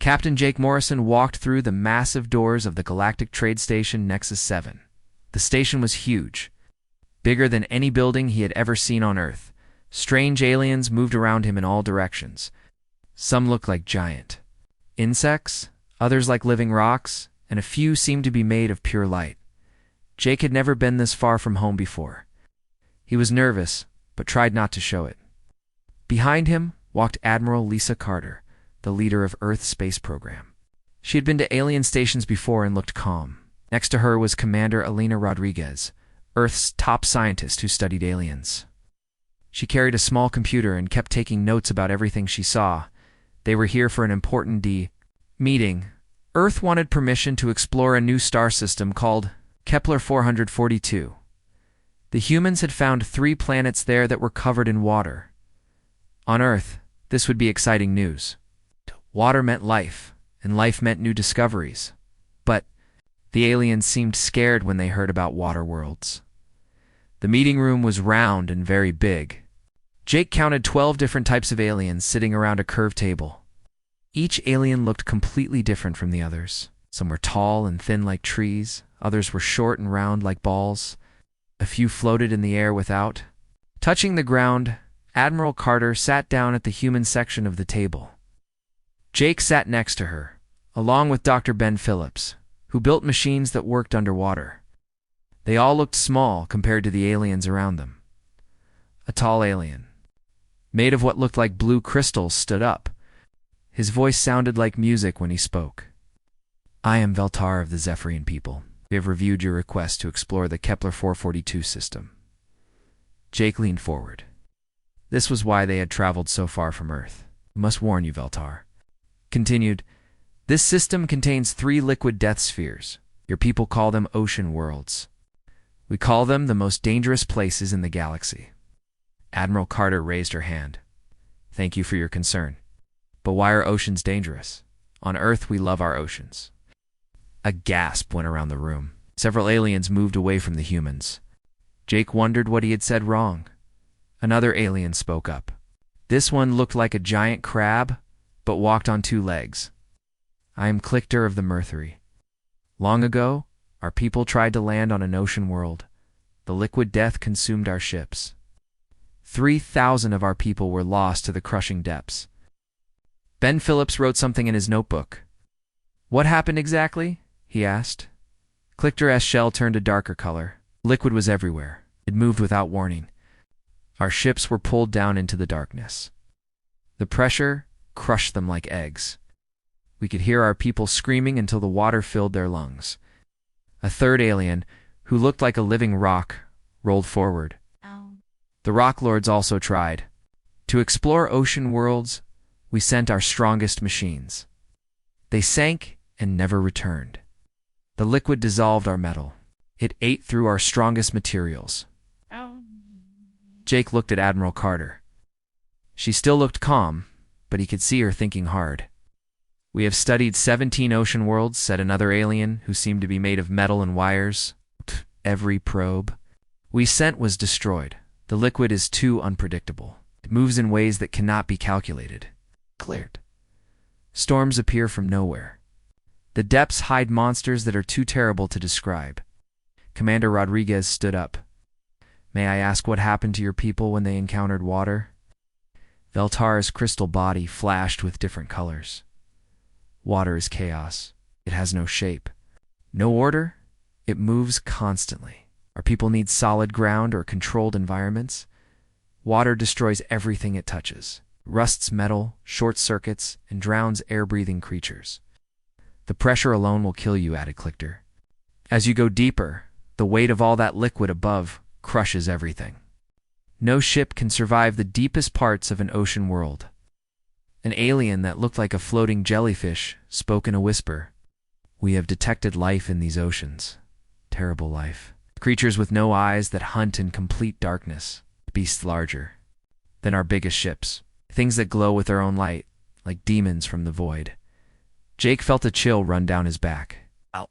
Captain Jake Morrison walked through the massive doors of the Galactic Trade Station Nexus 7. The station was huge, bigger than any building he had ever seen on Earth. Strange aliens moved around him in all directions. Some looked like giant insects, others like living rocks, and a few seemed to be made of pure light. Jake had never been this far from home before. He was nervous, but tried not to show it. Behind him walked Admiral Lisa Carter, the leader of Earth's space program. She had been to alien stations before and looked calm. Next to her was Commander Elena Rodriguez, Earth's top scientist who studied aliens. She carried a small computer and kept taking notes about everything she saw. They were here for an important meeting. Earth wanted permission to explore a new star system called Kepler 442. The humans had found 3 planets there that were covered in water. On Earth, this would be exciting news. Water meant life, and life meant new discoveries. But the aliens seemed scared when they heard about water worlds. The meeting room was round and very big. Jake counted 12 different types of aliens sitting around a curved table. Each alien looked completely different from the others. Some were tall and thin like trees, others were short and round like balls. A few floated in the air without. Touching the ground, Admiral Carter sat down at the human section of the table. Jake sat next to her, along with Dr. Ben Phillips, who built machines that worked underwater. They all looked small compared to the aliens around them. A tall alien, made of what looked like blue crystals, stood up. His voice sounded like music when he spoke. "I am Veltar of the Zephyrian people. We have reviewed your request to explore the Kepler 442 system." Jake leaned forward. This was why they had traveled so far from Earth. "I must warn you, Veltar," continued, "this system contains 3 liquid death spheres. Your people call them ocean worlds. We call them the most dangerous places in the galaxy." Admiral Carter raised her hand. "Thank you for your concern. But why are oceans dangerous? On Earth, we love our oceans." A gasp went around the room. Several aliens moved away from the humans. Jake wondered what he had said wrong. Another alien spoke up. This one looked like a giant crab, but walked on 2 legs. "I am Clictor of the Mercury. Long ago, our people tried to land on an ocean world. The liquid death consumed our ships. 3,000 of our people were lost to the crushing depths." Ben Phillips wrote something in his notebook. "What happened exactly?" he asked. Clictor's shell turned a darker color. Liquid was everywhere. It moved without warning. Our ships were pulled down into the darkness. The pressure crushed them like eggs. We could hear our people screaming until the water filled their lungs. A third alien, who looked like a living rock, rolled forward. The Rock Lords also tried. To explore ocean worlds, we sent our strongest machines. They sank and never returned. The liquid dissolved our metal. It ate through our strongest materials. Jake looked at Admiral Carter. She still looked calm, but he could see her thinking hard. "We have studied 17 ocean worlds," said another alien, who seemed to be made of metal and wires. "Every probe we sent was destroyed. The liquid is too unpredictable. It moves in ways that cannot be calculated." Cleared. "Storms appear from nowhere. The depths hide monsters that are too terrible to describe." Commander Rodriguez stood up. "May I ask what happened to your people when they encountered water?" Veltar's crystal body flashed with different colors. "Water is chaos. It has no shape, no order. It moves constantly. Our people need solid ground or controlled environments. Water destroys everything it touches, rusts metal, short circuits, and drowns air-breathing creatures. The pressure alone will kill you," added Clictor. "As you go deeper, the weight of all that liquid above crushes everything. No ship can survive the deepest parts of an ocean world." An alien that looked like a floating jellyfish spoke in a whisper. "We have detected life in these oceans. Terrible life. Creatures with no eyes that hunt in complete darkness. Beasts larger than our biggest ships. Things that glow with their own light, like demons from the void." Jake felt a chill run down his back. Ow.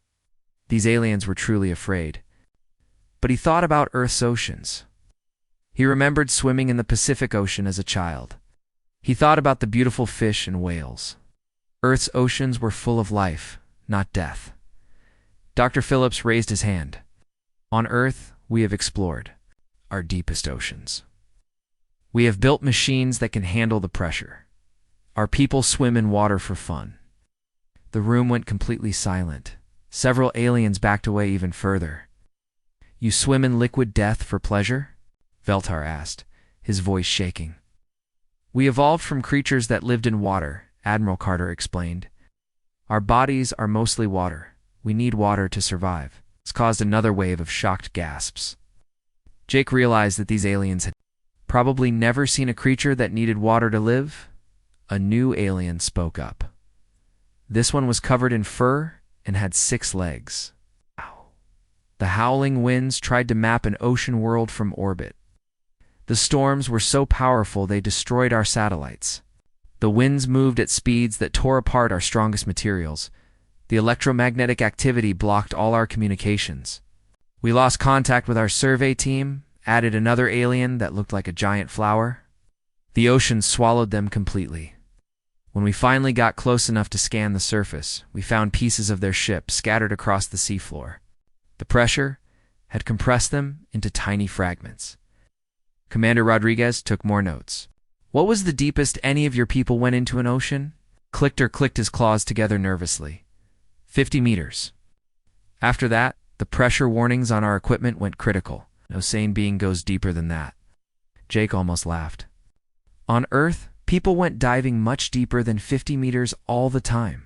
These aliens were truly afraid. But he thought about Earth's oceans. He remembered swimming in the Pacific Ocean as a child. He thought about the beautiful fish and whales. Earth's oceans were full of life, not death. Dr. Phillips raised his hand. On Earth, we have explored our deepest oceans. We have built machines that can handle the pressure. Our people swim in water for fun. The room went completely silent. Several aliens backed away even further. You swim in liquid death for pleasure? Veltar asked, his voice shaking. We evolved from creatures that lived in water, Admiral Carter explained. Our bodies are mostly water. We need water to survive. It's caused another wave of shocked gasps. Jake realized that these aliens had probably never seen a creature that needed water to live. A new alien spoke up. This one was covered in fur and had 6 legs. Wow. The howling winds tried to map an ocean world from orbit. The storms were so powerful they destroyed our satellites. The winds moved at speeds that tore apart our strongest materials. The electromagnetic activity blocked all our communications. We lost contact with our survey team, added another alien that looked like a giant flower. The ocean swallowed them completely. When we finally got close enough to scan the surface, we found pieces of their ship scattered across the seafloor. The pressure had compressed them into tiny fragments. Commander Rodriguez took more notes. What was the deepest any of your people went into an ocean? Clicker clicked his claws together nervously. 50 meters. After that, the pressure warnings on our equipment went critical. No sane being goes deeper than that. Jake almost laughed. On Earth, people went diving much deeper than 50 meters all the time.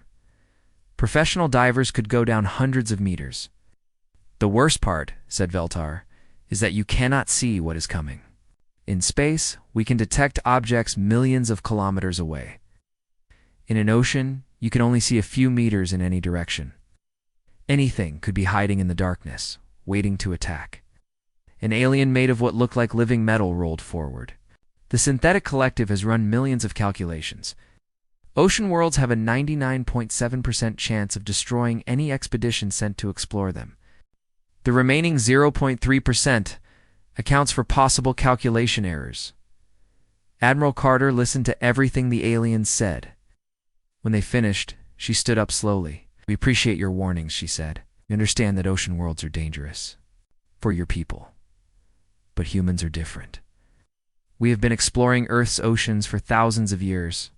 Professional divers could go down hundreds of meters. The worst part, said Veltar, is that you cannot see what is coming. In space, we can detect objects millions of kilometers away. In an ocean, you can only see a few meters in any direction. Anything could be hiding in the darkness, waiting to attack. An alien made of what looked like living metal rolled forward. The synthetic collective has run millions of calculations. Ocean worlds have a 99.7% chance of destroying any expedition sent to explore them. The remaining 0.3% accounts for possible calculation errors. Admiral Carter listened to everything the aliens said. When they finished, she stood up slowly. We appreciate your warnings, she said. We understand that ocean worlds are dangerous for your people. But humans are different. We have been exploring Earth's oceans for thousands of years.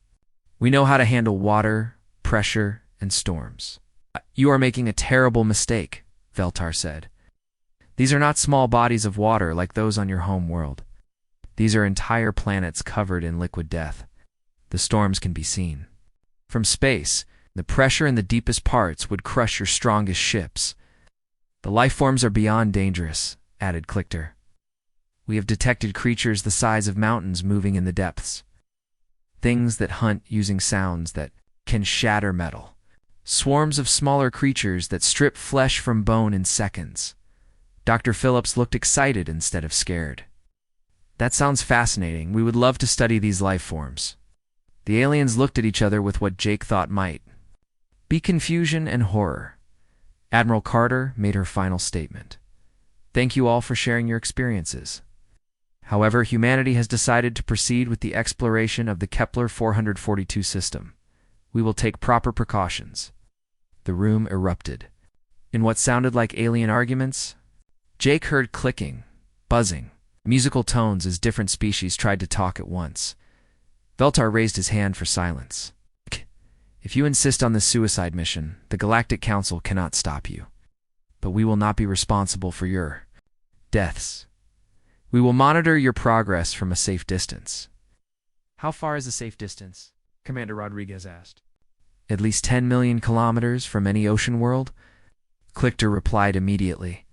We know how to handle water, pressure, and storms. You are making a terrible mistake, Veltar said. These are not small bodies of water like those on your home world. These are entire planets covered in liquid death. The storms can be seen. From space, the pressure in the deepest parts would crush your strongest ships. The life forms are beyond dangerous, added Clicker. We have detected creatures the size of mountains moving in the depths. Things that hunt using sounds that can shatter metal. Swarms of smaller creatures that strip flesh from bone in seconds. Dr. Phillips looked excited instead of scared. That sounds fascinating. We would love to study these life forms. The aliens looked at each other with what Jake thought might be confusion and horror. Admiral Carter made her final statement. Thank you all for sharing your experiences. However, humanity has decided to proceed with the exploration of the Kepler 442 system. We will take proper precautions. The room erupted. In what sounded like alien arguments, Jake heard clicking, buzzing, musical tones as different species tried to talk at once. Veltar raised his hand for silence. If you insist on this suicide mission, the Galactic Council cannot stop you. But we will not be responsible for your deaths. We will monitor your progress from a safe distance. How far is a safe distance? Commander Rodriguez asked. At least 10 million kilometers from any ocean world? Clicker replied immediately.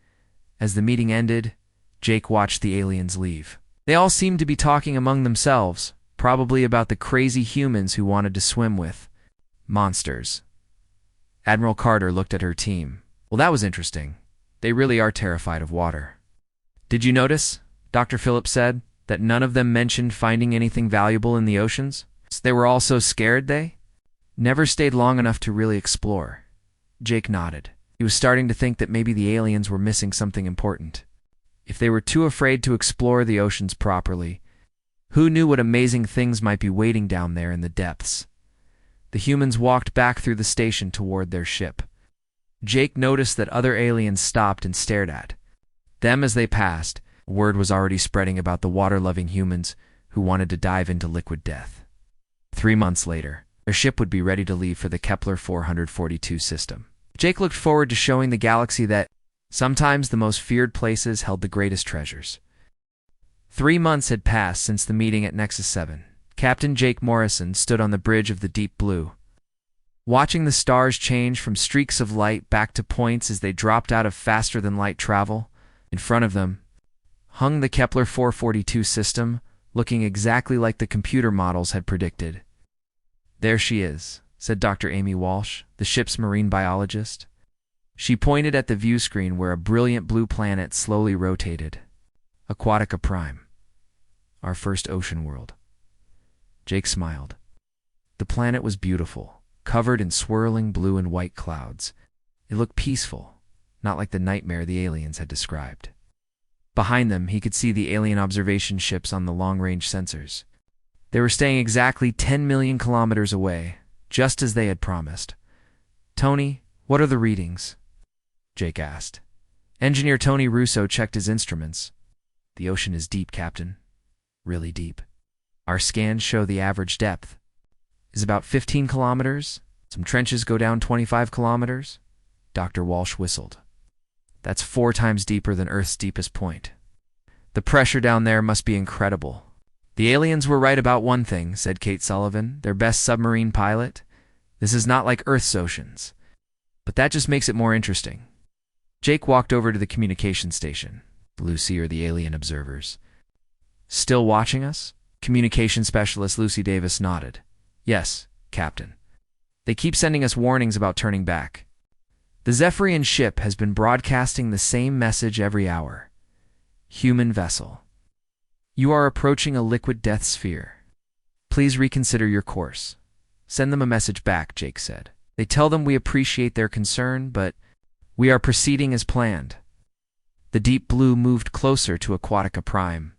As the meeting ended, Jake watched the aliens leave. They all seemed to be talking among themselves, probably about the crazy humans who wanted to swim with monsters. Admiral Carter looked at her team. Well, that was interesting. They really are terrified of water. Did you notice, Dr. Phillips said, that none of them mentioned finding anything valuable in the oceans? They were all so scared they never stayed long enough to really explore. Jake nodded. He was starting to think that maybe the aliens were missing something important. If they were too afraid to explore the oceans properly, who knew what amazing things might be waiting down there in the depths? The humans walked back through the station toward their ship. Jake noticed that other aliens stopped and stared at them as they passed. Word was already spreading about the water-loving humans who wanted to dive into liquid death. 3 months later, their ship would be ready to leave for the Kepler 442 system. Jake looked forward to showing the galaxy that sometimes the most feared places held the greatest treasures. 3 months had passed since the meeting at Nexus 7. Captain Jake Morrison stood on the bridge of the Deep Blue, watching the stars change from streaks of light back to points as they dropped out of faster-than-light travel. In front of them hung the Kepler 442 system, looking exactly like the computer models had predicted. "There she is," said Dr. Amy Walsh, the ship's marine biologist. She pointed at the view screen where a brilliant blue planet slowly rotated. Aquatica Prime. Our first ocean world. Jake smiled. The planet was beautiful, covered in swirling blue and white clouds. It looked peaceful, not like the nightmare the aliens had described. Behind them, he could see the alien observation ships on the long-range sensors. They were staying exactly 10 million kilometers away, just as they had promised. "Tony, what are the readings?" Jake asked. Engineer Tony Russo checked his instruments. "The ocean is deep, Captain. Really deep. Our scans show the average depth is about 15 kilometers. Some trenches go down 25 kilometers. Dr. Walsh whistled. "That's 4 times deeper than Earth's deepest point. The pressure down there must be incredible." "The aliens were right about one thing," said Kate Sullivan, their best submarine pilot. "This is not like Earth's oceans. But that just makes it more interesting." Jake walked over to the communication station. "Lucy or the alien observers still watching us?" Communication specialist Lucy Davis nodded. "Yes, Captain. They keep sending us warnings about turning back. The Zephyrian ship has been broadcasting the same message every hour. Human vessel. You are approaching a liquid death sphere. Please reconsider your course. Send them a message back," Jake said. "They tell them we appreciate their concern, but we are proceeding as planned." The Deep Blue moved closer to Aquatica Prime.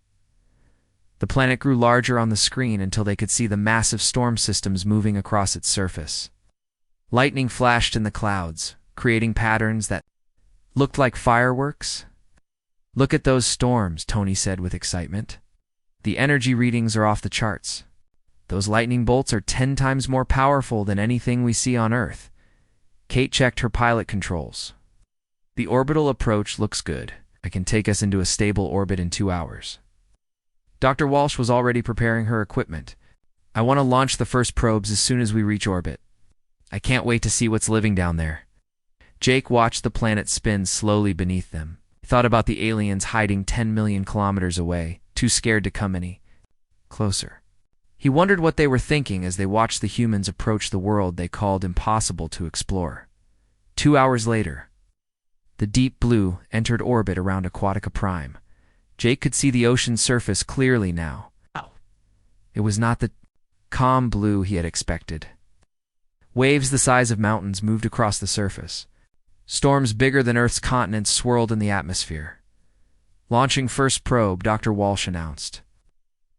The planet grew larger on the screen until they could see the massive storm systems moving across its surface. Lightning flashed in the clouds, creating patterns that looked like fireworks. "Look at those storms," Tony said with excitement. "The energy readings are off the charts. Those lightning bolts are 10 times more powerful than anything we see on Earth." Kate checked her pilot controls. "The orbital approach looks good. I can take us into a stable orbit in 2 hours." Dr. Walsh was already preparing her equipment. "I want to launch the first probes as soon as we reach orbit. I can't wait to see what's living down there." Jake watched the planet spin slowly beneath them. He thought about the aliens hiding 10 million kilometers away, too scared to come any closer. He wondered what they were thinking as they watched the humans approach the world they called impossible to explore. 2 hours later, the Deep Blue entered orbit around Aquatica Prime. Jake could see the ocean's surface clearly now. It was not the calm blue he had expected. Waves the size of mountains moved across the surface. Storms bigger than Earth's continents swirled in the atmosphere. "Launching first probe," Dr. Walsh announced.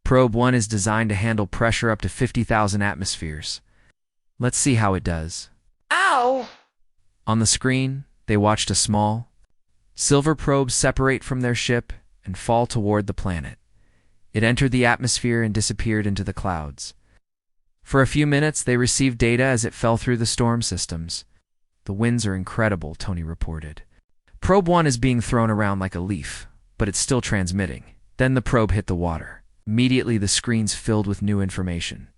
"Probe 1 is designed to handle pressure up to 50,000 atmospheres. Let's see how it does." Ow! On the screen, they watched a small, silver probe separate from their ship and fall toward the planet. It entered the atmosphere and disappeared into the clouds. For a few minutes, they received data as it fell through the storm systems. "The winds are incredible," Tony reported. "Probe 1 is being thrown around like a leaf, but it's still transmitting." Then the probe hit the water. Immediately, the screens filled with new information.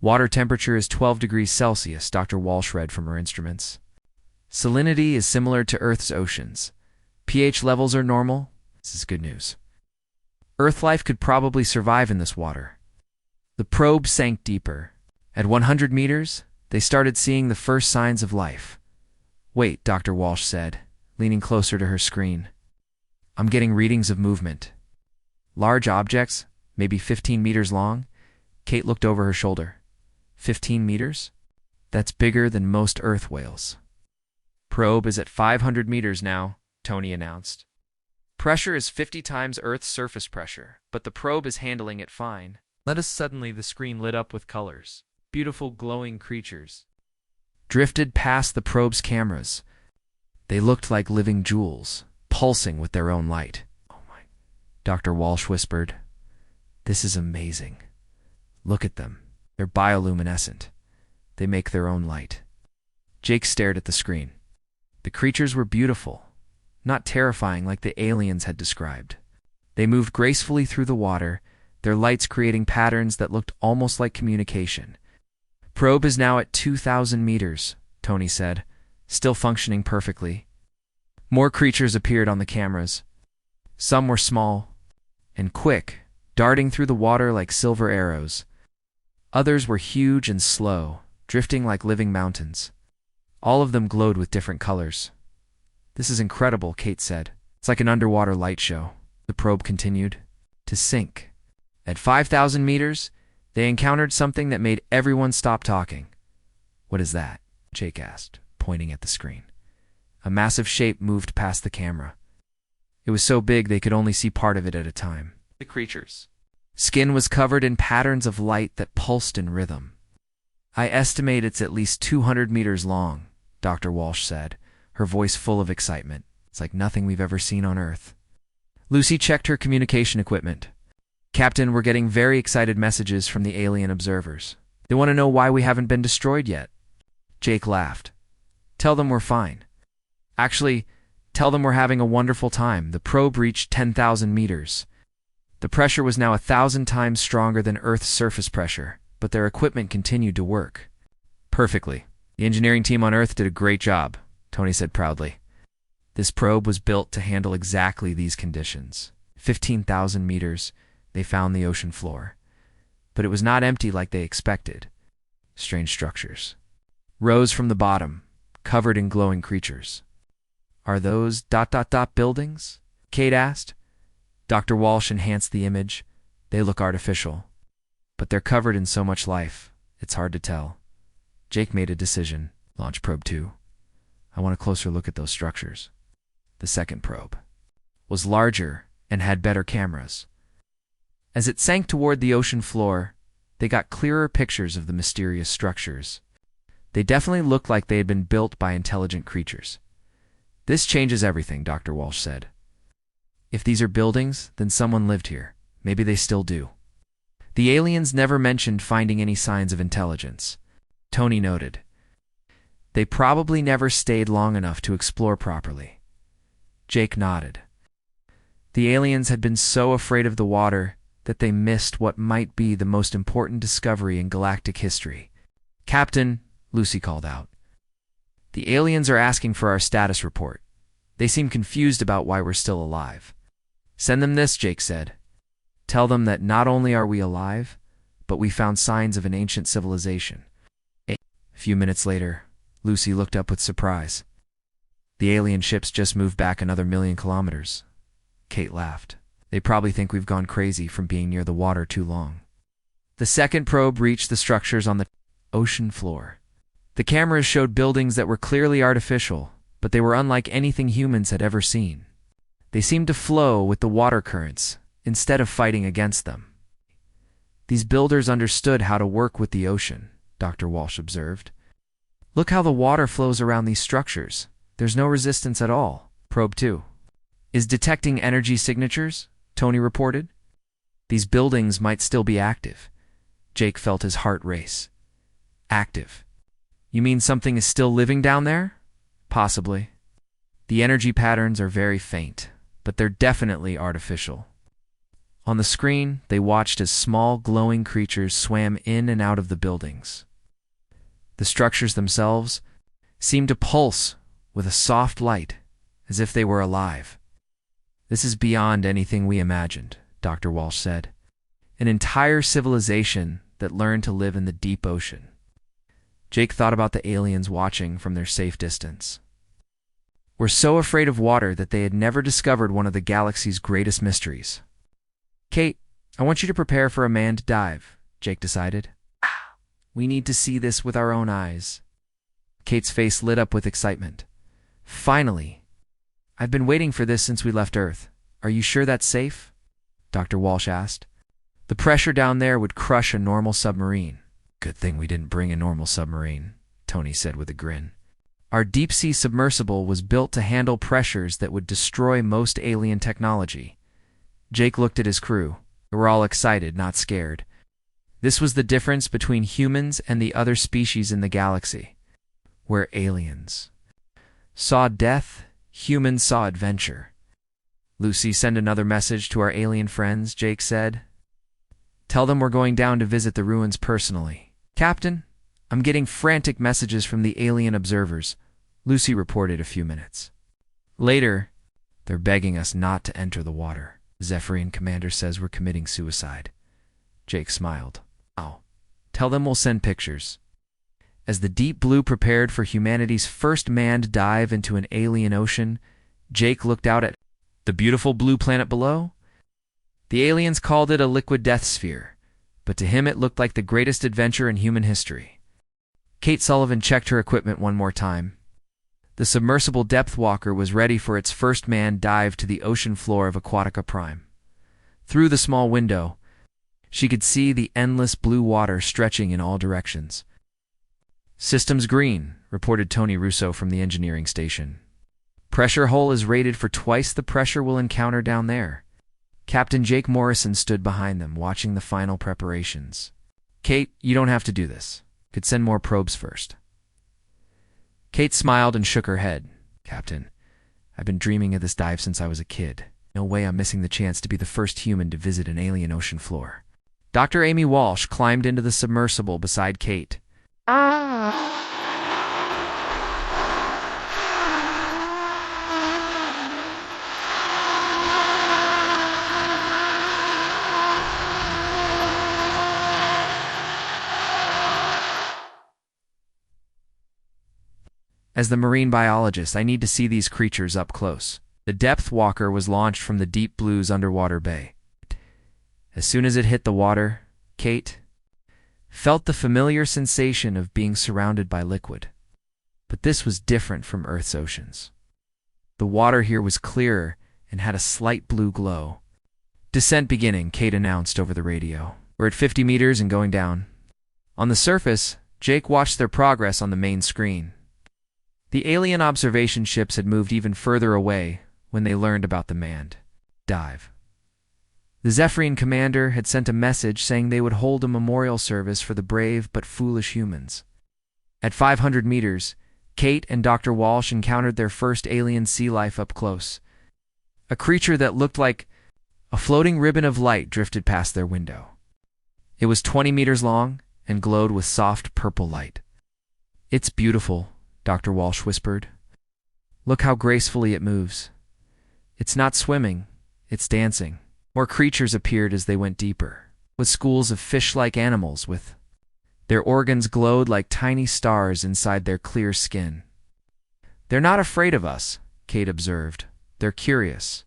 "Water temperature is 12 degrees Celsius," Dr. Walsh read from her instruments. "Salinity is similar to Earth's oceans. pH levels are normal." This is good news. "Earth life could probably survive in this water." The probe sank deeper. At 100 meters, they started seeing the first signs of life. "Wait," Dr. Walsh said, leaning closer to her screen. "I'm getting readings of movement. Large objects, maybe 15 meters long." Kate looked over her shoulder. 15 meters? That's bigger than most Earth whales. "Probe is at 500 meters now," Tony announced. "Pressure is 50 times Earth's surface pressure, but the probe is handling it fine." Suddenly the screen lit up with colors. beautiful glowing creatures drifted past the probe's cameras. They looked like living jewels, pulsing with their own light. "Oh my," Dr. Walsh whispered. "This is amazing. Look at them. They're bioluminescent. They make their own light." Jake stared at the screen. The creatures were beautiful, not terrifying like the aliens had described. They moved gracefully through the water, their lights creating patterns that looked almost like communication. "Probe is now at 2,000 meters, Tony said, still functioning perfectly. More creatures appeared on the cameras. Some were small and quick, darting through the water like silver arrows. Others were huge and slow, drifting like living mountains. All of them glowed with different colors. "This is incredible," Kate said. "It's like an underwater light show." The probe continued to sink. At 5,000 meters, they encountered something that made everyone stop talking. "What is that?" Jake asked, pointing at the screen. A massive shape moved past the camera. It was so big they could only see part of it at a time. The creature's skin was covered in patterns of light that pulsed in rhythm. "I estimate it's at least 200 meters long," Dr. Walsh said, her voice full of excitement. "It's like nothing we've ever seen on Earth." Lucy checked her communication equipment. "Captain, we're getting very excited messages from the alien observers. They want to know why we haven't been destroyed yet." Jake laughed. "Tell them we're fine. Actually, tell them we're having a wonderful time." The probe reached 10,000 meters. The pressure was now 1,000 times stronger than Earth's surface pressure, but their equipment continued to work perfectly. "The engineering team on Earth did a great job," Tony said proudly. This probe was built to handle exactly these conditions. 15,000 meters, they found the ocean floor. But it was not empty like they expected. Strange structures rose from the bottom, covered in glowing creatures. "Are those ... buildings?" Kate asked. Dr. Walsh enhanced the image. "They look artificial. But they're covered in so much life, it's hard to tell." Jake made a decision. "Launch probe 2. I want a closer look at those structures." The second probe was larger and had better cameras. As it sank toward the ocean floor, they got clearer pictures of the mysterious structures. They definitely looked like they had been built by intelligent creatures. "This changes everything," Dr. Walsh said. "If these are buildings, then someone lived here. Maybe they still do." The aliens never mentioned finding any signs of intelligence, Tony noted. "They probably never stayed long enough to explore properly." Jake nodded. The aliens had been so afraid of the water that they missed what might be the most important discovery in galactic history. "Captain," Lucy called out. "The aliens are asking for our status report. They seem confused about why we're still alive." "Send them this," Jake said. "Tell them that not only are we alive, but we found signs of an ancient civilization." A few minutes later, Lucy looked up with surprise. "The alien ships just moved back another 1,000,000 kilometers." Kate laughed. "They probably think we've gone crazy from being near the water too long." The second probe reached the structures on the ocean floor. The cameras showed buildings that were clearly artificial, but they were unlike anything humans had ever seen. They seemed to flow with the water currents, instead of fighting against them. "These builders understood how to work with the ocean," Dr. Walsh observed. "Look how the water flows around these structures. There's no resistance at all." Probe 2 is detecting energy signatures, Tony reported. "These buildings might still be active." Jake felt his heart race. "Active? You mean something is still living down there?" "Possibly. The energy patterns are very faint, but they're definitely artificial." On the screen, they watched as small glowing creatures swam in and out of the buildings. The structures themselves seemed to pulse with a soft light, as if they were alive. "This is beyond anything we imagined," Dr. Walsh said. "An entire civilization that learned to live in the deep ocean." Jake thought about the aliens watching from their safe distance. "We're so afraid of water that they had never discovered one of the galaxy's greatest mysteries." "Kate, I want you to prepare for a manned dive," Jake decided. "We need to see this with our own eyes." Kate's face lit up with excitement. "Finally! I've been waiting for this since we left Earth. Are you sure that's safe?" Dr. Walsh asked. "The pressure down there would crush a normal submarine." Good thing we didn't bring a normal submarine, Tony said with a grin. Our deep-sea submersible was built to handle pressures that would destroy most alien technology. Jake looked at his crew. They were all excited, not scared. This was the difference between humans and the other species in the galaxy. Where aliens saw death, humans saw adventure. Lucy, send another message to our alien friends, Jake said. Tell them we're going down to visit the ruins personally. Captain, I'm getting frantic messages from the alien observers, Lucy reported a few minutes later. They're begging us not to enter the water. Zephyrian commander says we're committing suicide. Jake smiled. Oh, tell them we'll send pictures. As the deep blue prepared for humanity's first manned dive into an alien ocean, Jake looked out at the beautiful blue planet below. The aliens called it a liquid death sphere, but to him it looked like the greatest adventure in human history. Kate Sullivan checked her equipment one more time. The submersible depth walker was ready for its first manned dive to the ocean floor of Aquatica Prime. Through the small window, she could see the endless blue water stretching in all directions. Systems green, reported Tony Russo from the engineering station. Pressure hull is rated for twice the pressure we'll encounter down there. Captain Jake Morrison stood behind them, watching the final preparations. Kate, you don't have to do this. Could send more probes first. Kate smiled and shook her head. Captain, I've been dreaming of this dive since I was a kid. No way I'm missing the chance to be the first human to visit an alien ocean floor. Dr. Amy Walsh climbed into the submersible beside Kate. As the marine biologist, I need to see these creatures up close. The depth walker was launched from the deep blue's underwater bay. As soon as it hit the water, Kate felt the familiar sensation of being surrounded by liquid. But this was different from Earth's oceans. The water here was clearer and had a slight blue glow. Descent beginning, Kate announced over the radio. We're at 50 meters and going down. On the surface, Jake watched their progress on the main screen. The alien observation ships had moved even further away when they learned about the manned dive. The Zephyrian commander had sent a message saying they would hold a memorial service for the brave but foolish humans. At 500 meters, Kate and Dr. Walsh encountered their first alien sea life up close. A creature that looked like a floating ribbon of light drifted past their window. It was 20 meters long and glowed with soft purple light. It's beautiful, Dr. Walsh whispered. Look how gracefully it moves. It's not swimming, it's dancing. More creatures appeared as they went deeper, with schools of fish-like animals with their organs glowed like tiny stars inside their clear skin. They're not afraid of us, Kate observed. They're curious.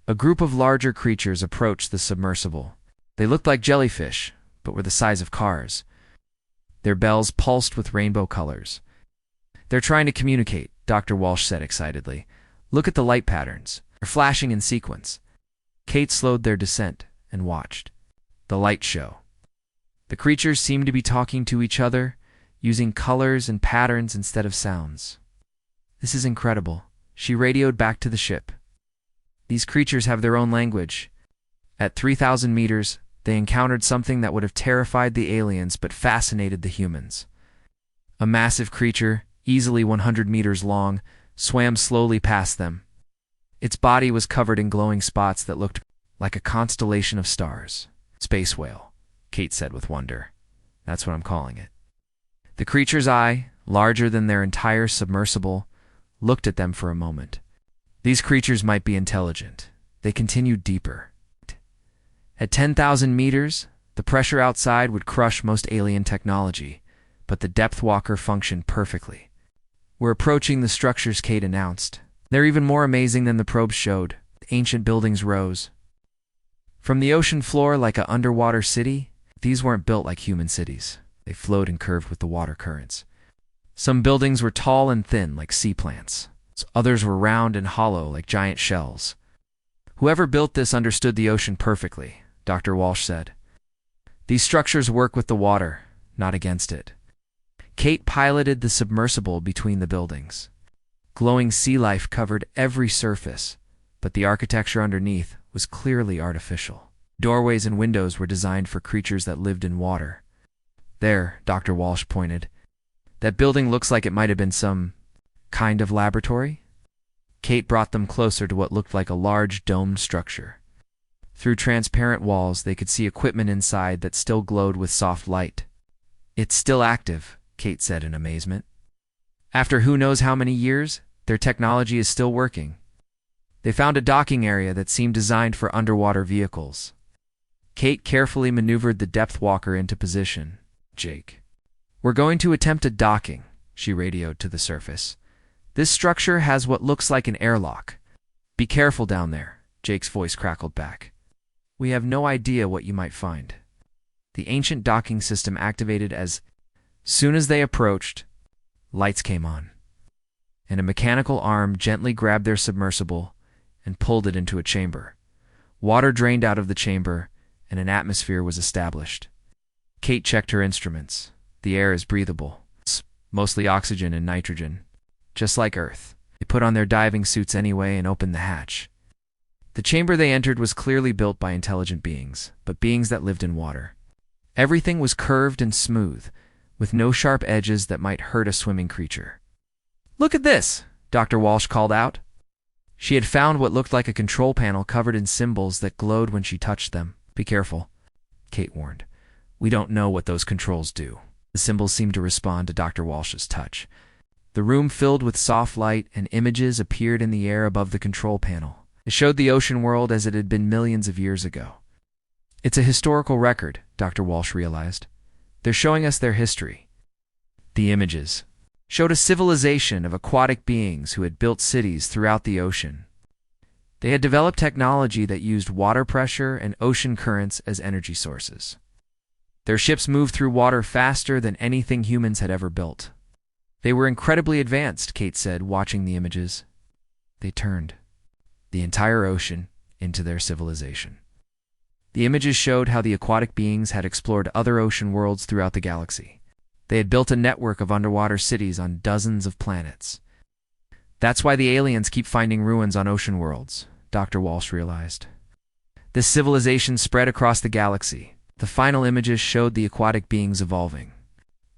A group of larger creatures approached the submersible. They looked like jellyfish, but were the size of cars. Their bells pulsed with rainbow colors. They're trying to communicate, Dr. Walsh said excitedly. Look at the light patterns. They're flashing in sequence. Kate slowed their descent and watched the light show. The creatures seemed to be talking to each other, using colors and patterns instead of sounds. This is incredible, she radioed back to the ship. These creatures have their own language. At 3,000 meters, they encountered something that would have terrified the aliens but fascinated the humans. A massive creature, easily 100 meters long, swam slowly past them. Its body was covered in glowing spots that looked like a constellation of stars. Space whale, Kate said with wonder. That's what I'm calling it. The creature's eye, larger than their entire submersible, looked at them for a moment. These creatures might be intelligent. They continued deeper. At 10,000 meters, the pressure outside would crush most alien technology, but the depth walker functioned perfectly. We're approaching the structures, Kate announced. They're even more amazing than the probes showed. The ancient buildings rose from the ocean floor like an underwater city. These weren't built like human cities. They flowed and curved with the water currents. Some buildings were tall and thin like sea plants. Others were round and hollow like giant shells. Whoever built this understood the ocean perfectly, Dr. Walsh said. These structures work with the water, not against it. Kate piloted the submersible between the buildings. Glowing sea life covered every surface, but the architecture underneath was clearly artificial. Doorways and windows were designed for creatures that lived in water. There, Dr. Walsh pointed. That building looks like it might have been some kind of laboratory. Kate brought them closer to what looked like a large domed structure. Through transparent walls, they could see equipment inside that still glowed with soft light. "It's still active," Kate said in amazement. "After who knows how many years, their technology is still working." They found a docking area that seemed designed for underwater vehicles. Kate carefully maneuvered the depth walker into position. "Jake, we're going to attempt a docking," she radioed to the surface. "This structure has what looks like an airlock. Be careful down there," Jake's voice crackled back. "We have no idea what you might find." The ancient docking system activated as soon as they approached. Lights came on, and a mechanical arm gently grabbed their submersible and pulled it into a chamber. Water drained out of the chamber, and an atmosphere was established. Kate checked her instruments. The air is breathable. It's mostly oxygen and nitrogen, just like Earth. They put on their diving suits anyway and opened the hatch. The chamber they entered was clearly built by intelligent beings, but beings that lived in water. Everything was curved and smooth, with no sharp edges that might hurt a swimming creature. "Look at this!" Dr. Walsh called out. She had found what looked like a control panel covered in symbols that glowed when she touched them. "Be careful," Kate warned. "We don't know what those controls do." The symbols seemed to respond to Dr. Walsh's touch. The room filled with soft light, and images appeared in the air above the control panel. It showed the ocean world as it had been millions of years ago. "It's a historical record," Dr. Walsh realized. "They're showing us their history." The images showed a civilization of aquatic beings who had built cities throughout the ocean. They had developed technology that used water pressure and ocean currents as energy sources. Their ships moved through water faster than anything humans had ever built. "They were incredibly advanced," Kate said, watching the images. They turned the entire ocean into their civilization. The images showed how the aquatic beings had explored other ocean worlds throughout the galaxy. They had built a network of underwater cities on dozens of planets. "That's why the aliens keep finding ruins on ocean worlds," Dr. Walsh realized. This civilization spread across the galaxy. The final images showed the aquatic beings evolving.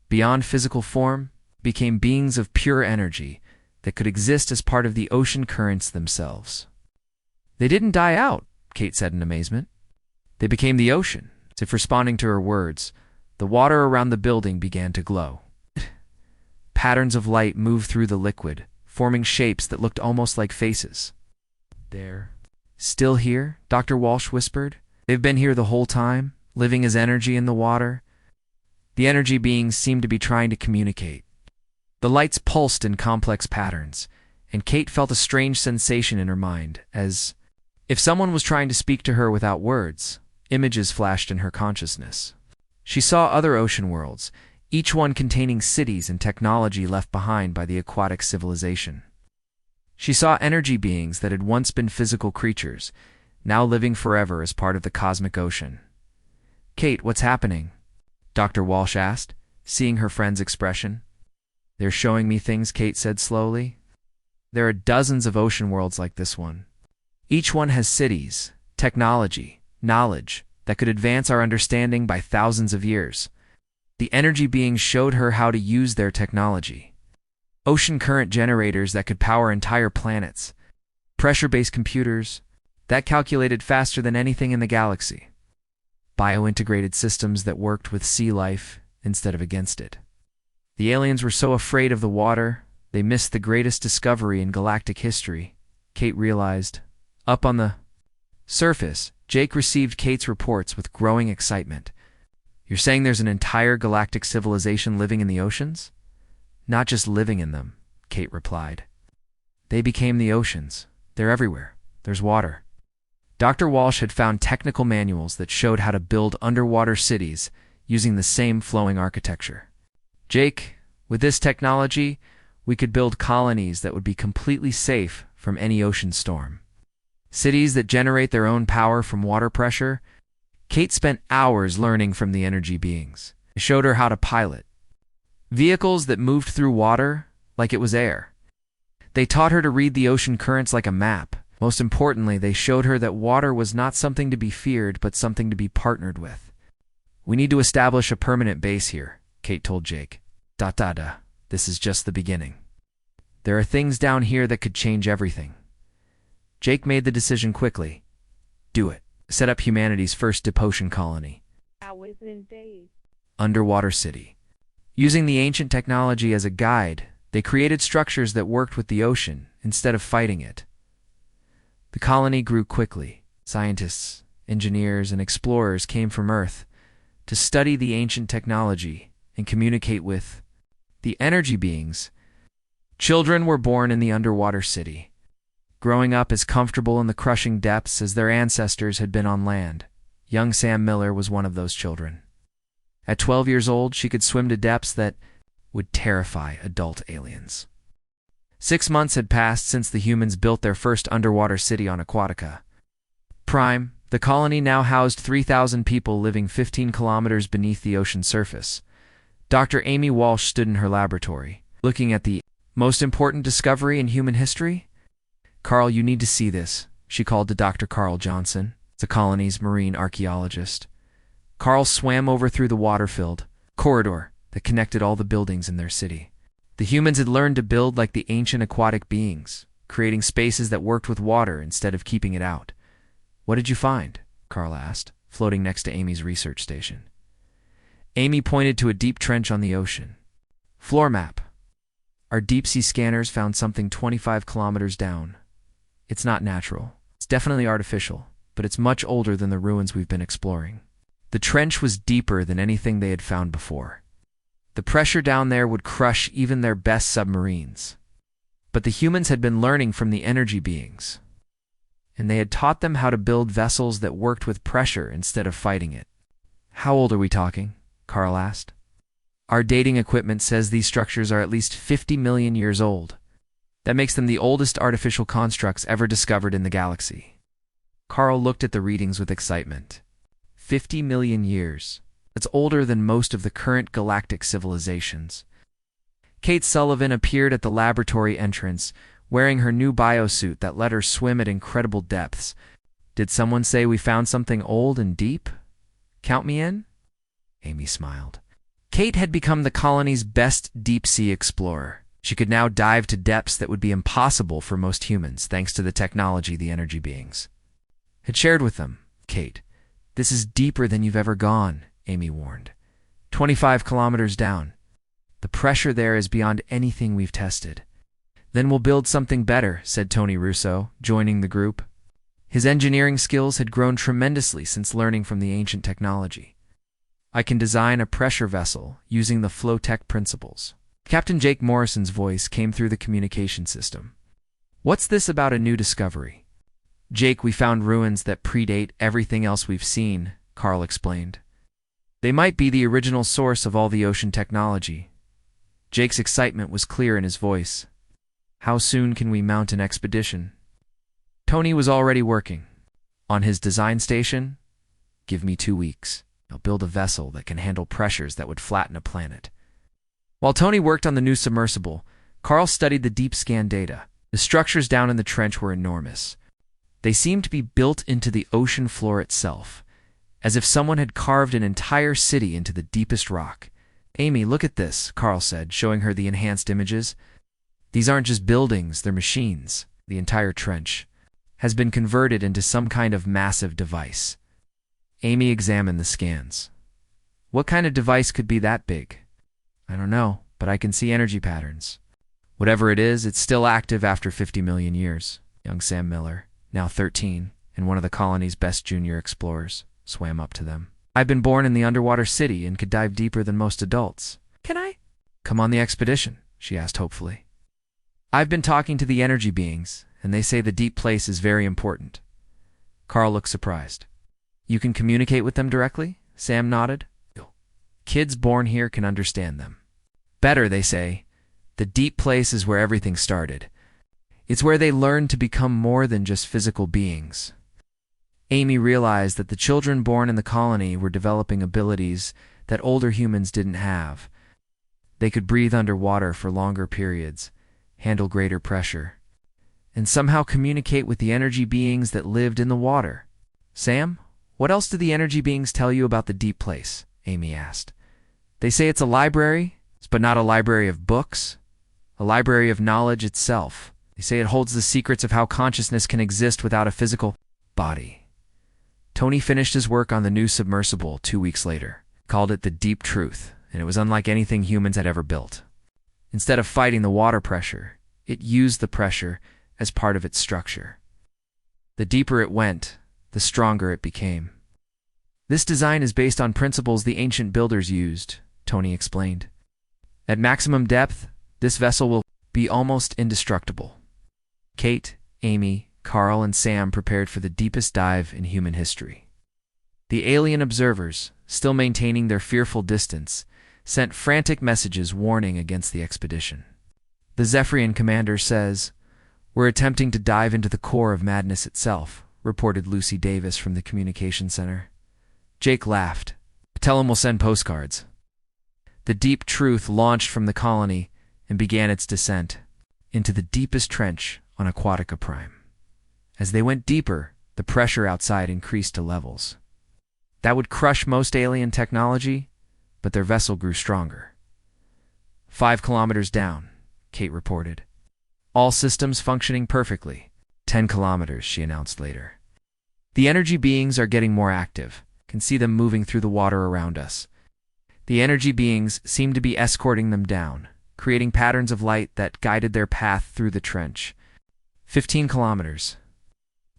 Beyond physical form, became beings of pure energy that could exist as part of the ocean currents themselves. "They didn't die out," Kate said in amazement. "They became the ocean." As if responding to her words, the water around the building began to glow. Patterns of light moved through the liquid, forming shapes that looked almost like faces. "They're still here?" Dr. Walsh whispered. "They've been here the whole time, living as energy in the water?" The energy beings seemed to be trying to communicate. The lights pulsed in complex patterns, and Kate felt a strange sensation in her mind, as if someone was trying to speak to her without words. Images flashed in her consciousness. She saw other ocean worlds, each one containing cities and technology left behind by the aquatic civilization. She saw energy beings that had once been physical creatures, now living forever as part of the cosmic ocean. "Kate, what's happening?" Dr. Walsh asked, seeing her friend's expression. "They're showing me things," Kate said slowly. "There are dozens of ocean worlds like this one. Each one has cities, technology, knowledge that could advance our understanding by thousands of years." The energy beings showed her how to use their technology. Ocean current generators that could power entire planets, pressure-based computers that calculated faster than anything in the galaxy, bio-integrated systems that worked with sea life instead of against it. The aliens were so afraid of the water, they missed the greatest discovery in galactic history, Kate realized. Up on the surface, Jake received Kate's reports with growing excitement. "You're saying there's an entire galactic civilization living in the oceans?" "Not just living in them," Kate replied. "They became the oceans. They're everywhere. There's water." Dr. Walsh had found technical manuals that showed how to build underwater cities using the same flowing architecture. "Jake, with this technology, we could build colonies that would be completely safe from any ocean storm. Cities that generate their own power from water pressure." Kate spent hours learning from the energy beings. They showed her how to pilot vehicles that moved through water like it was air. They taught her to read the ocean currents like a map. Most importantly, they showed her that water was not something to be feared, but something to be partnered with. "We need to establish a permanent base here," Kate told Jake. This is just the beginning. There are things down here that could change everything." Jake made the decision quickly. Do it. Set up humanity's first deep ocean colony. Underwater city. Using the ancient technology as a guide, they created structures that worked with the ocean instead of fighting it. The colony grew quickly. Scientists, engineers, and explorers came from Earth to study the ancient technology and communicate with the energy beings. Children were born in the underwater city, growing up as comfortable in the crushing depths as their ancestors had been on land. Young Sam Miller was one of those children. At 12 years old, she could swim to depths that would terrify adult aliens. 6 months had passed since the humans built their first underwater city on Aquatica. Prime, the colony now housed 3,000 people living 15 kilometers beneath the ocean surface. Dr. Amy Walsh stood in her laboratory, looking at the most important discovery in human history. "Carl, you need to see this," she called to Dr. Carl Johnson, the colony's marine archaeologist. Carl swam over through the water-filled corridor that connected all the buildings in their city. The humans had learned to build like the ancient aquatic beings, creating spaces that worked with water instead of keeping it out. "What did you find?" Carl asked, floating next to Amy's research station. Amy pointed to a deep trench on the ocean. "Floor map. Our deep-sea scanners found something 25 kilometers down. It's not natural. It's definitely artificial, but it's much older than the ruins we've been exploring." The trench was deeper than anything they had found before. The pressure down there would crush even their best submarines. But the humans had been learning from the energy beings, and they had taught them how to build vessels that worked with pressure instead of fighting it. "How old are we talking?" Carl asked. "Our dating equipment says these structures are at least 50 million years old. That makes them the oldest artificial constructs ever discovered in the galaxy." Carl looked at the readings with excitement. 50 million years. That's older than most of the current galactic civilizations. Kate Sullivan appeared at the laboratory entrance, wearing her new biosuit that let her swim at incredible depths. "Did someone say we found something old and deep? Count me in?" Amy smiled. Kate had become the colony's best deep-sea explorer. She could now dive to depths that would be impossible for most humans, thanks to the technology the energy beings had shared with them. "Kate, this is deeper than you've ever gone," Amy warned. 25 kilometers down. The pressure there is beyond anything we've tested." "Then we'll build something better," said Tony Russo, joining the group. His engineering skills had grown tremendously since learning from the ancient technology. "I can design a pressure vessel using the flow-tech principles." Captain Jake Morrison's voice came through the communication system. "What's this about a new discovery?" "Jake, we found ruins that predate everything else we've seen," Carl explained. "They might be the original source of all the ocean technology." Jake's excitement was clear in his voice. "How soon can we mount an expedition?" Tony was already working on his design station. "Give me 2 weeks. I'll build a vessel that can handle pressures that would flatten a planet." While Tony worked on the new submersible, Carl studied the deep scan data. The structures down in the trench were enormous. They seemed to be built into the ocean floor itself, as if someone had carved an entire city into the deepest rock. "Amy, look at this," Carl said, showing her the enhanced images. "These aren't just buildings, they're machines. The entire trench has been converted into some kind of massive device." Amy examined the scans. "What kind of device could be that big?" "I don't know, but I can see energy patterns. Whatever it is, it's still active after 50 million years." Young Sam Miller, now 13, and one of the colony's best junior explorers, swam up to them. "I've been born in the underwater city and could dive deeper than most adults. Can I come on the expedition?" she asked hopefully. "I've been talking to the energy beings, and they say the deep place is very important." Carl looked surprised. "You can communicate with them directly?" Sam nodded. "Kids born here can understand them. Better, they say. The deep place is where everything started. It's where they learn to become more than just physical beings." Amy realized that the children born in the colony were developing abilities that older humans didn't have. They could breathe underwater for longer periods, handle greater pressure, and somehow communicate with the energy beings that lived in the water. Sam, what else do the energy beings tell you about the deep place? Amy asked. They say it's a library, but not a library of books, a library of knowledge itself. They say it holds the secrets of how consciousness can exist without a physical body. Tony finished his work on the new submersible 2 weeks later, called it the Deep Truth, and it was unlike anything humans had ever built. Instead of fighting the water pressure, it used the pressure as part of its structure. The deeper it went, the stronger it became. This design is based on principles the ancient builders used, Tony explained. At maximum depth, this vessel will be almost indestructible. Kate, Amy, Carl, and Sam prepared for the deepest dive in human history. The alien observers, still maintaining their fearful distance, sent frantic messages warning against the expedition. The Zephyrian commander says, "We're attempting to dive into the core of madness itself," reported Lucy Davis from the communication center. Jake laughed. "Tell him we'll send postcards." The Deep Truth launched from the colony and began its descent into the deepest trench on Aquatica Prime. As they went deeper, the pressure outside increased to levels that would crush most alien technology, but their vessel grew stronger. 5 kilometers down, Kate reported. All systems functioning perfectly. 10 kilometers, she announced later. The energy beings are getting more active. Can see them moving through the water around us. The energy beings seem to be escorting them down, creating patterns of light that guided their path through the trench. 15 kilometers.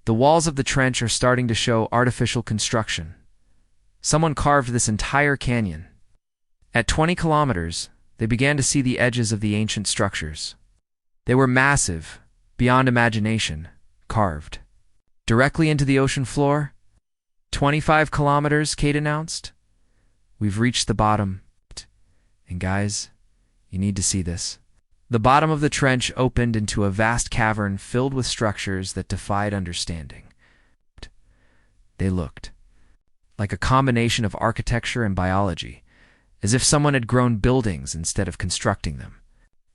The walls of the trench are starting to show artificial construction. Someone carved this entire canyon. At 20 kilometers, they began to see the edges of the ancient structures. They were massive, beyond imagination, carved directly into the ocean floor. 25 kilometers, Kate announced. We've reached the bottom. And guys, you need to see this. The bottom of the trench opened into a vast cavern filled with structures that defied understanding. They looked like a combination of architecture and biology, as if someone had grown buildings instead of constructing them.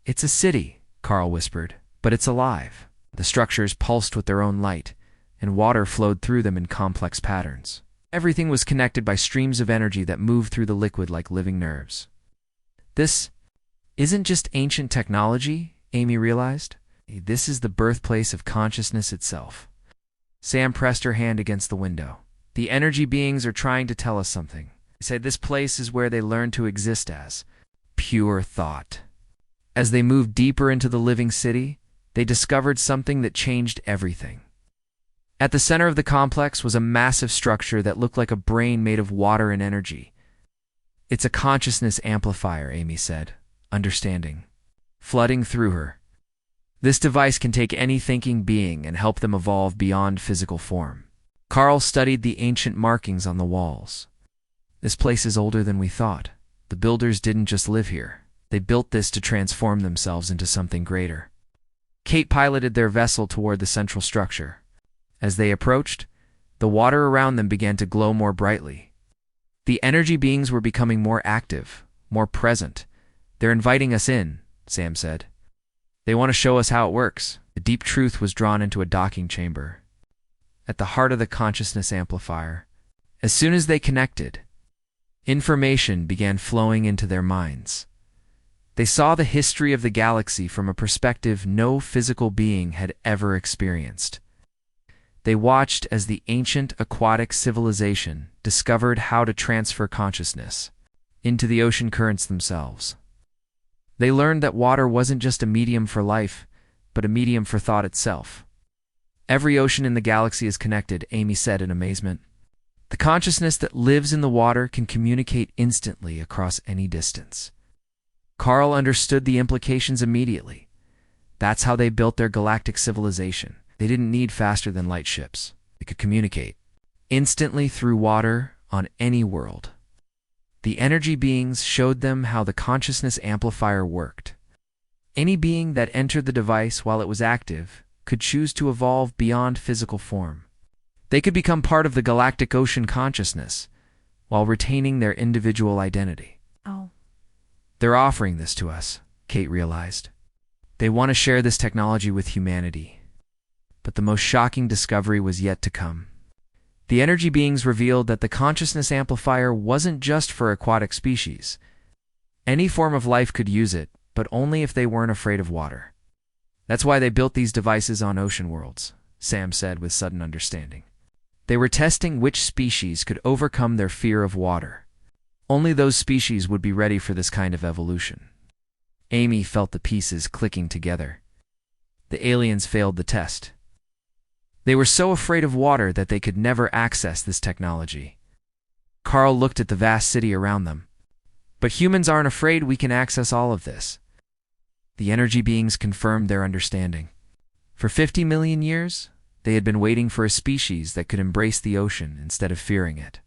It's a city, Carl whispered, but it's alive. The structures pulsed with their own light, and water flowed through them in complex patterns. Everything was connected by streams of energy that moved through the liquid like living nerves. This isn't just ancient technology, Amy realized. This is the birthplace of consciousness itself. Sam pressed her hand against the window. The energy beings are trying to tell us something. They say this place is where they learn to exist as pure thought. As they moved deeper into the living city, they discovered something that changed everything. At the center of the complex was a massive structure that looked like a brain made of water and energy. It's a consciousness amplifier, Amy said, understanding, flooding through her. This device can take any thinking being and help them evolve beyond physical form. Carl studied the ancient markings on the walls. This place is older than we thought. The builders didn't just live here. They built this to transform themselves into something greater. Kate piloted their vessel toward the central structure. As they approached, the water around them began to glow more brightly. The energy beings were becoming more active, more present. They're inviting us in, Sam said. They want to show us how it works. The Deep Truth was drawn into a docking chamber, at the heart of the consciousness amplifier. As soon as they connected, information began flowing into their minds. They saw the history of the galaxy from a perspective no physical being had ever experienced. They watched as the ancient aquatic civilization discovered how to transfer consciousness into the ocean currents themselves. They learned that water wasn't just a medium for life, but a medium for thought itself. Every ocean in the galaxy is connected, Amy said in amazement. The consciousness that lives in the water can communicate instantly across any distance. Carl understood the implications immediately. That's how they built their galactic civilization. They didn't need faster-than-light ships. They could communicate instantly through water on any world. The energy beings showed them how the consciousness amplifier worked. Any being that entered the device while it was active could choose to evolve beyond physical form. They could become part of the galactic ocean consciousness, while retaining their individual identity. Oh. They're offering this to us, Kate realized. They want to share this technology with humanity. But the most shocking discovery was yet to come. The energy beings revealed that the consciousness amplifier wasn't just for aquatic species. Any form of life could use it, but only if they weren't afraid of water. That's why they built these devices on ocean worlds, Sam said with sudden understanding. They were testing which species could overcome their fear of water. Only those species would be ready for this kind of evolution. Amy felt the pieces clicking together. The aliens failed the test. They were so afraid of water that they could never access this technology. Carl looked at the vast city around them. But humans aren't afraid we can access all of this. The energy beings confirmed their understanding. For 50 million years, they had been waiting for a species that could embrace the ocean instead of fearing it.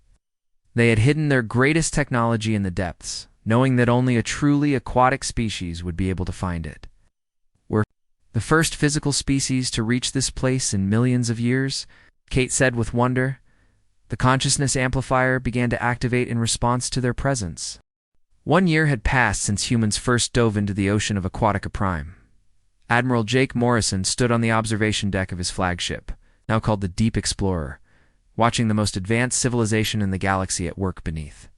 They had hidden their greatest technology in the depths, knowing that only a truly aquatic species would be able to find it. We're the first physical species to reach this place in millions of years, Kate said with wonder. The consciousness amplifier began to activate in response to their presence. 1 year had passed since humans first dove into the ocean of Aquatica Prime. Admiral Jake Morrison stood on the observation deck of his flagship, now called the Deep Explorer, watching the most advanced civilization in the galaxy at work beneath.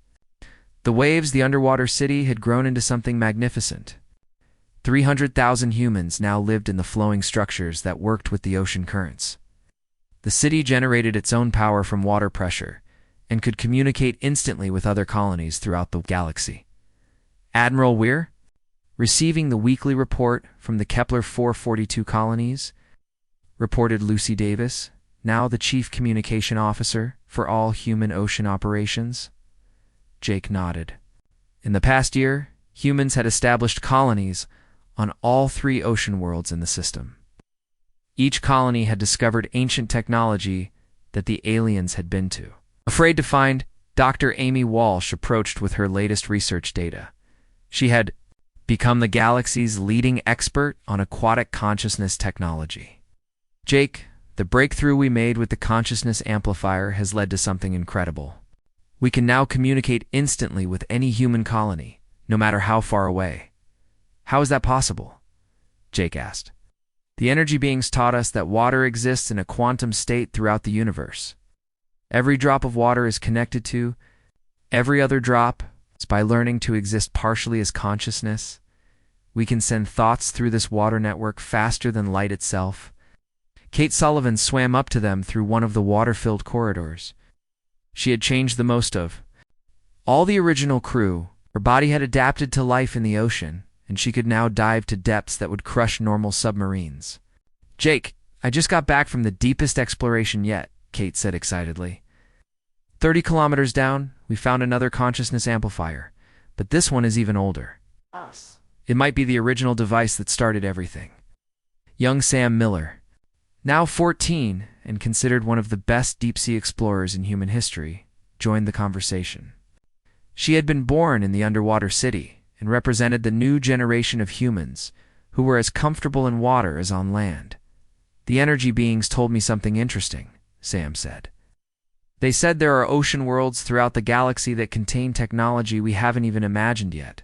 The waves, the underwater city, had grown into something magnificent. 300,000 humans now lived in the flowing structures that worked with the ocean currents. The city generated its own power from water pressure and could communicate instantly with other colonies throughout the galaxy. Admiral Weir, receiving the weekly report from the Kepler 442 colonies, reported Lucy Davis, now the Chief Communication Officer for all human ocean operations. Jake nodded. In the past year, humans had established colonies on all 3 ocean worlds in the system. Each colony had discovered ancient technology that the aliens had been to. Afraid to find, Dr. Amy Walsh approached with her latest research data. She had become the galaxy's leading expert on aquatic consciousness technology. Jake, the breakthrough we made with the consciousness amplifier has led to something incredible. We can now communicate instantly with any human colony, no matter how far away. How is that possible? Jake asked. The energy beings taught us that water exists in a quantum state throughout the universe. Every drop of water is connected to every other drop. By learning to exist partially as consciousness, we can send thoughts through this water network faster than light itself. Kate Sullivan swam up to them through one of the water-filled corridors. She had changed the most of all the original crew. Her body had adapted to life in the ocean, and she could now dive to depths that would crush normal submarines. Jake, I just got back from the deepest exploration yet, Kate said excitedly. 30 kilometers down, we found another consciousness amplifier, but this one is even older. Us. It might be the original device that started everything. Young Sam Miller, now 14 and considered one of the best deep-sea explorers in human history, joined the conversation. She had been born in the underwater city and represented the new generation of humans who were as comfortable in water as on land. The energy beings told me something interesting, Sam said. They said there are ocean worlds throughout the galaxy that contain technology we haven't even imagined yet.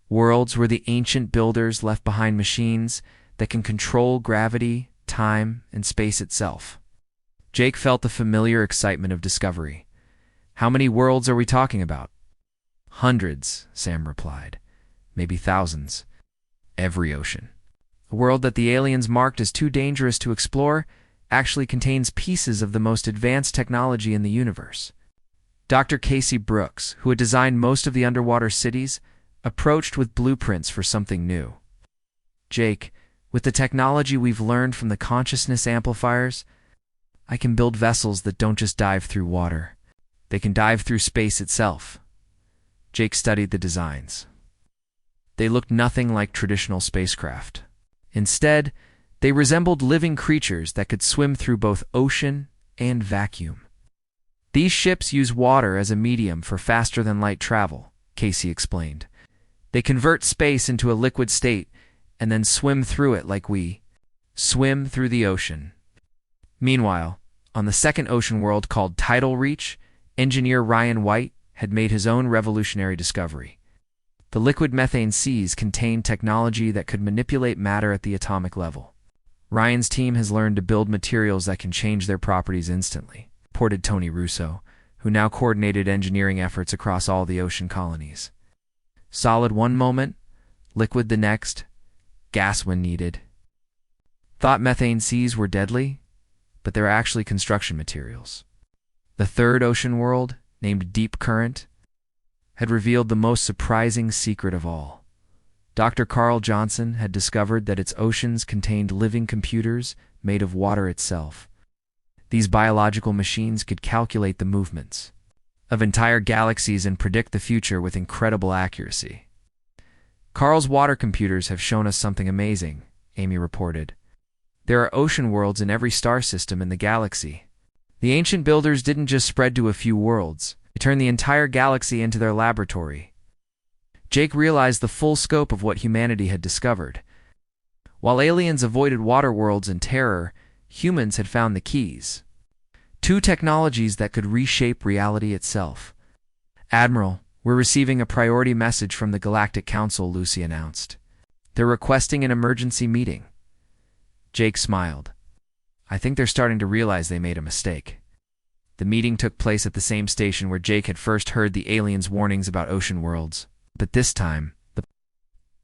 Worlds where the ancient builders left behind machines that can control gravity, time, and space itself. Jake felt the familiar excitement of discovery. How many worlds are we talking about? Hundreds, Sam replied. Maybe thousands. Every ocean. A world that the aliens marked as too dangerous to explore actually contains pieces of the most advanced technology in the universe. Dr. Casey Brooks, who had designed most of the underwater cities, approached with blueprints for something new. Jake, with the technology we've learned from the consciousness amplifiers, I can build vessels that don't just dive through water. They can dive through space itself. Jake studied the designs. They looked nothing like traditional spacecraft. Instead, they resembled living creatures that could swim through both ocean and vacuum. These ships use water as a medium for faster-than-light travel, Casey explained. They convert space into a liquid state and then swim through it like we swim through the ocean. Meanwhile, on the second ocean world called Tidal Reach, engineer Ryan White, had made his own revolutionary discovery. The liquid methane seas contained technology that could manipulate matter at the atomic level. Ryan's team has learned to build materials that can change their properties instantly, reported Tony Russo, who now coordinated engineering efforts across all the ocean colonies. Solid one moment, liquid the next, gas when needed. Thought methane seas were deadly, but they're actually construction materials. The third ocean world, named Deep Current, had revealed the most surprising secret of all. Dr. Carl Johnson had discovered that its oceans contained living computers made of water itself. These biological machines could calculate the movements of entire galaxies and predict the future with incredible accuracy. Carl's water computers have shown us something amazing, Amy reported. There are ocean worlds in every star system in the galaxy. The ancient builders didn't just spread to a few worlds, they turned the entire galaxy into their laboratory. Jake realized the full scope of what humanity had discovered. While aliens avoided water worlds in terror, humans had found the keys. Two technologies that could reshape reality itself. Admiral, we're receiving a priority message from the Galactic Council, Lucy announced. They're requesting an emergency meeting. Jake smiled. I think they're starting to realize they made a mistake. The meeting took place at the same station where Jake had first heard the aliens' warnings about ocean worlds. But this time, the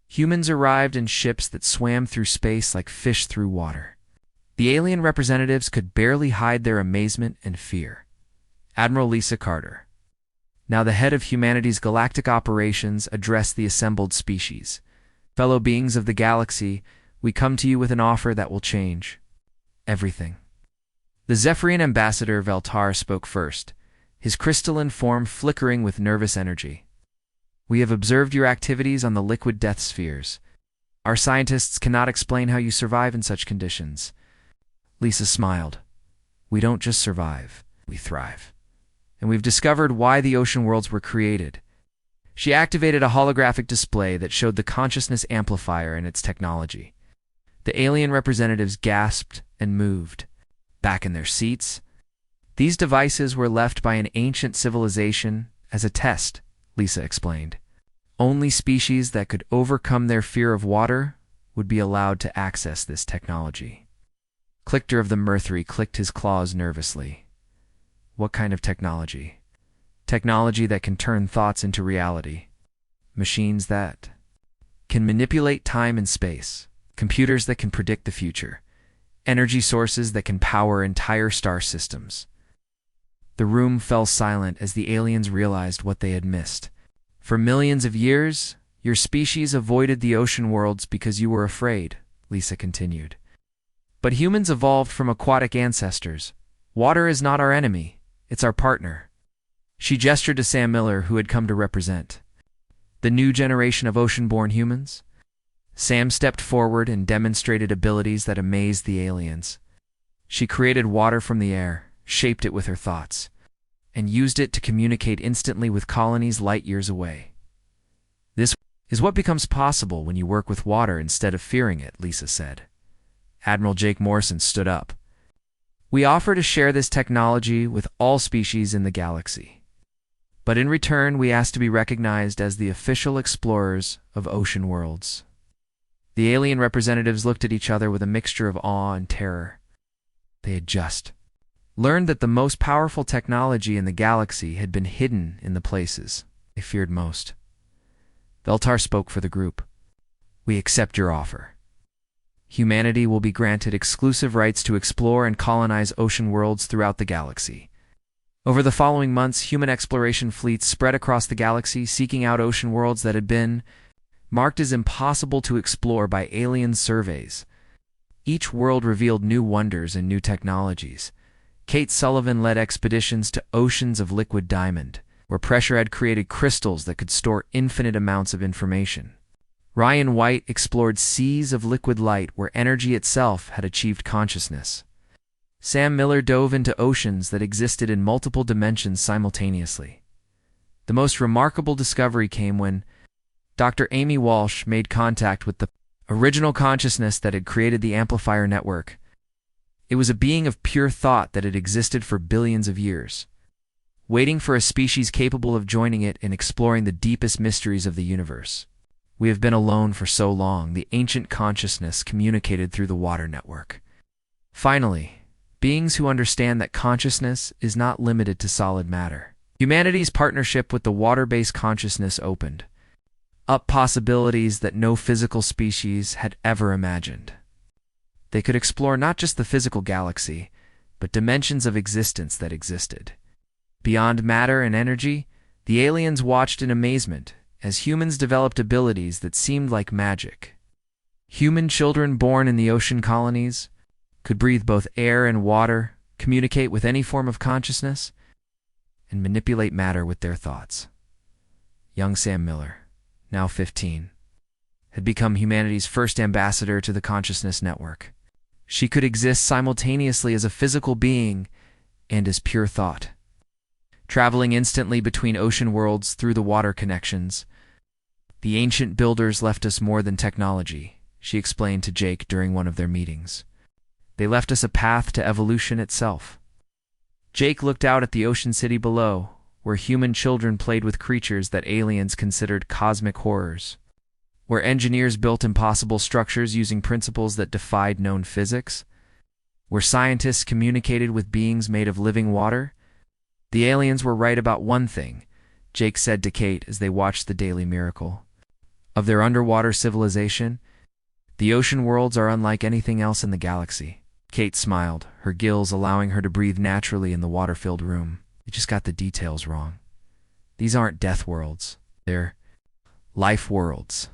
humans arrived in ships that swam through space like fish through water. The alien representatives could barely hide their amazement and fear. Admiral Lisa Carter, now the head of humanity's galactic operations, addressed the assembled species. Fellow beings of the galaxy, we come to you with an offer that will change everything. The Zephyrian ambassador Veltar spoke first, his crystalline form flickering with nervous energy. We have observed your activities on the liquid death spheres. Our scientists cannot explain how you survive in such conditions. Lisa smiled. We don't just survive, we thrive. And we've discovered why the ocean worlds were created. She activated a holographic display that showed the consciousness amplifier and its technology. The alien representatives gasped and moved, back in their seats. These devices were left by an ancient civilization as a test, Lisa explained. Only species that could overcome their fear of water would be allowed to access this technology. Clicker of the Mercury clicked his claws nervously. What kind of technology? Technology that can turn thoughts into reality. Machines that can manipulate time and space. Computers that can predict the future. Energy sources that can power entire star systems. The room fell silent as the aliens realized what they had missed. For millions of years, your species avoided the ocean worlds because you were afraid, Lisa continued. But humans evolved from aquatic ancestors. Water is not our enemy, it's our partner. She gestured to Sam Miller, who had come to represent the new generation of ocean-born humans. Sam stepped forward and demonstrated abilities that amazed the aliens. She created water from the air, shaped it with her thoughts, and used it to communicate instantly with colonies light years away. This is what becomes possible when you work with water instead of fearing it, Lisa said. Admiral Jake Morrison stood up. We offer to share this technology with all species in the galaxy. But in return, we ask to be recognized as the official explorers of ocean worlds. The alien representatives looked at each other with a mixture of awe and terror. They had just learned that the most powerful technology in the galaxy had been hidden in the places they feared most. Veltar spoke for the group. We accept your offer. Humanity will be granted exclusive rights to explore and colonize ocean worlds throughout the galaxy. Over the following months, human exploration fleets spread across the galaxy, seeking out ocean worlds that had been marked as impossible to explore by alien surveys. Each world revealed new wonders and new technologies. Kate Sullivan led expeditions to oceans of liquid diamond, where pressure had created crystals that could store infinite amounts of information. Ryan White explored seas of liquid light where energy itself had achieved consciousness. Sam Miller dove into oceans that existed in multiple dimensions simultaneously. The most remarkable discovery came when Dr. Amy Walsh made contact with the original consciousness that had created the amplifier network. It was a being of pure thought that had existed for billions of years. waiting for a species capable of joining it in exploring the deepest mysteries of the universe. We have been alone for so long, the ancient consciousness communicated through the water network. Finally, beings who understand that consciousness is not limited to solid matter. Humanity's partnership with the water-based consciousness opened up possibilities that no physical species had ever imagined. They could explore not just the physical galaxy, but dimensions of existence that existed. Beyond matter and energy, the aliens watched in amazement as humans developed abilities that seemed like magic. Human children born in the ocean colonies could breathe both air and water, communicate with any form of consciousness, and manipulate matter with their thoughts. Young Sam Miller, now 15, had become humanity's first ambassador to the Consciousness Network. She could exist simultaneously as a physical being and as pure thought, traveling instantly between ocean worlds through the water connections. The ancient builders left us more than technology, she explained to Jake during one of their meetings. They left us a path to evolution itself. Jake looked out at the ocean city below, where human children played with creatures that aliens considered cosmic horrors, where engineers built impossible structures using principles that defied known physics, where scientists communicated with beings made of living water. The aliens were right about one thing, Jake said to Kate as they watched the daily miracle of their underwater civilization. The ocean worlds are unlike anything else in the galaxy. Kate smiled, her gills allowing her to breathe naturally in the water-filled room. They just got the details wrong. These aren't death worlds. They're life worlds.